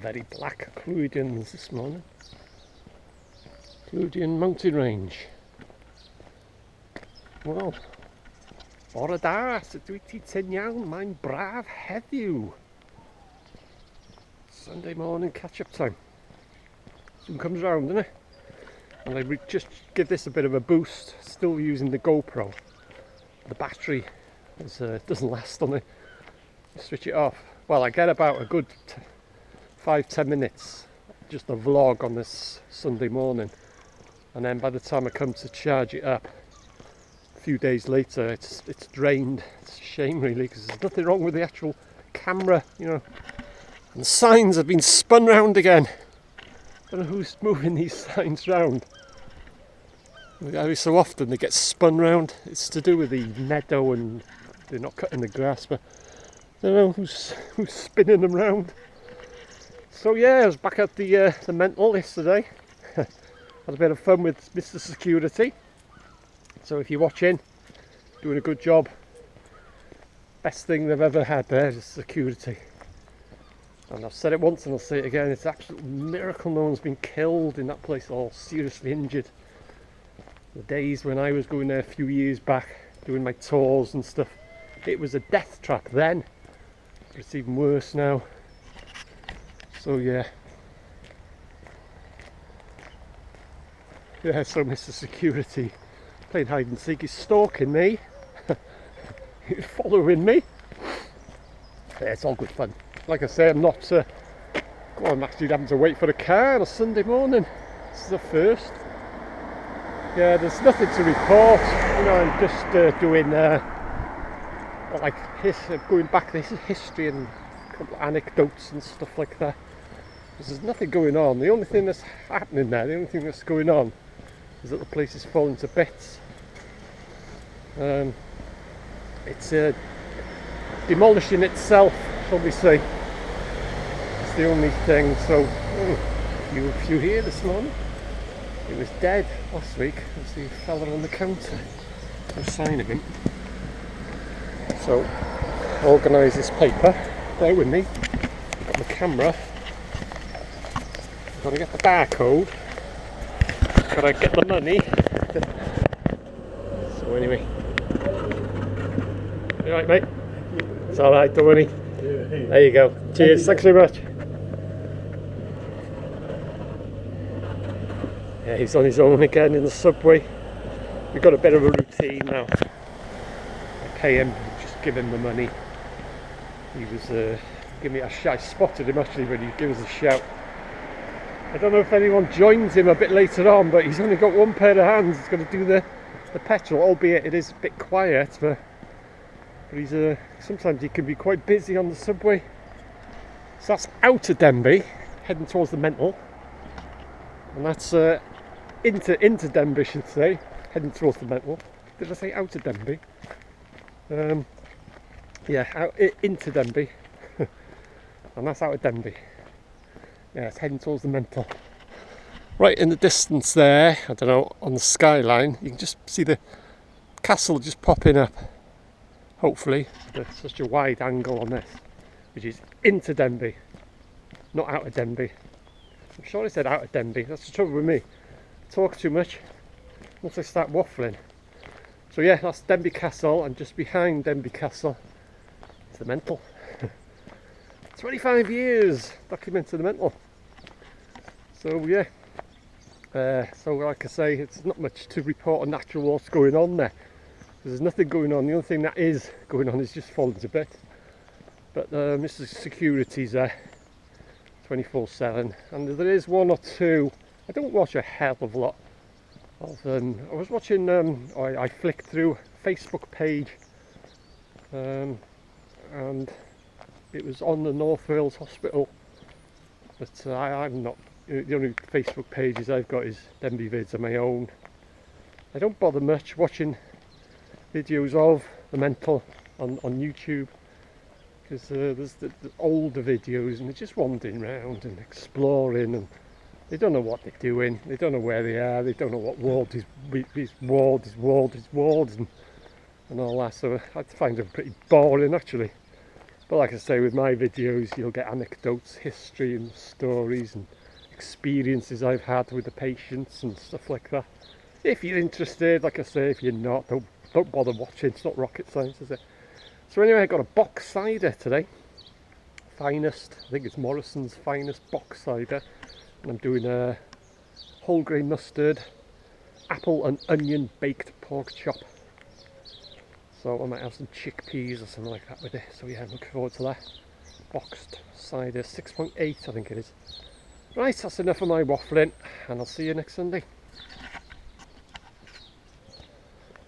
very black Clwydians this morning. Clwydian mountain range. Wel, bore da, sut wyt ti ti'n iawn? Mae'n braf heddiw. Sunday morning catch-up time. Soon comes round, doesn't it? And I just give this a bit of a boost. Still using the GoPro. The battery doesn't last on it. Switch it off. Well, I get about a good 5-10 minutes, just a vlog on this Sunday morning, and then by the time I come to charge it up a few days later, it's drained. It's a shame really, because there's nothing wrong with the actual camera, you know. And the signs have been spun round again. I don't know who's moving these signs round. Every so often they get spun round. It's to do with the meadow and they're not cutting the grass, but I don't know who's spinning them round. So yeah, I was back at the mental yesterday. Had a bit of fun with Mr. Security. So if you're watching, doing a good job. Best thing they've ever had there is security. And I've said it once and I'll say it again, it's an absolute miracle no one's been killed in that place or seriously injured. The days when I was going there a few years back, doing my tours and stuff, it was a death trap then. But it's even worse now. So yeah. Yeah, so Mr. Security playing hide and seek, he's stalking me. He's following me. Yeah, it's all good fun. Like I say, I'm actually having to wait for a car on a Sunday morning. This is the first. Yeah, there's nothing to report. You know, I'm just doing going back to history and a couple of anecdotes and stuff like that. There's nothing going on. The only thing that's happening there, the only thing that's going on, is that the place is falling to bits. It's demolishing itself, shall we say. It's the only thing. So, a few here this morning. It was dead last week. There's the fella on the counter. No sign of him. So, organise this paper. Bear with me. Got my camera. Got to get the barcode. Got to get the money. So anyway. You alright, mate? It's alright, don't worry. There you go. Cheers. Thanks very much. Yeah, he's on his own again in the subway. We've got a bit of a routine now. I pay him, just give him the money. He was giving me a shout. I spotted him actually when he gave us a shout. I don't know if anyone joins him a bit later on, but he's only got one pair of hands. He's got to do the petrol, albeit it is a bit quiet. But he's sometimes he can be quite busy on the subway. So that's out of Denbigh, heading towards the mental, and that's into Denbigh, I should say, heading towards the mental. Did I say out of Denbigh? Yeah, into Denbigh, and that's out of Denbigh. Yeah, it's heading towards the mental. Right in the distance there, I don't know, on the skyline, you can just see the castle just popping up. Hopefully, there's such a wide angle on this, which is into Denbigh, not out of Denbigh. I'm sure I said out of Denbigh. That's the trouble with me. I talk too much once I start waffling. So yeah, that's Denbigh Castle, and just behind Denbigh Castle is the mental. 25 years documenting the mental. So yeah, so like I say, it's not much to report on actual what's going on there. There's nothing going on. The only thing that is going on is just falling to bit. But Mr. Security's there 24/7, and there is one or two. I don't watch a hell of a lot of them. I was watching. I flicked through a Facebook page, and it was on the North Wales Hospital, but I'm not. The only Facebook pages I've got is Denbigh vids on my own. I don't bother much watching videos of the mental on YouTube, because there's the older videos and they're just wandering around and exploring, and they don't know what they're doing, they don't know where they are, they don't know what ward is ward and all that. So I find them pretty boring actually. But like I say, with my videos you'll get anecdotes, history and stories and experiences I've had with the patients and stuff like that. If you're interested, like I say, if you're not, don't bother watching, it's not rocket science, is it? So anyway, I got a box cider today. Finest, I think it's Morrison's Finest box cider. And I'm doing a whole grain mustard, apple and onion baked pork chop. So I might have some chickpeas or something like that with it. So yeah, I'm looking forward to that. Boxed cider, 6.8 I think it is. Right, that's enough of my waffling, and I'll see you next Sunday.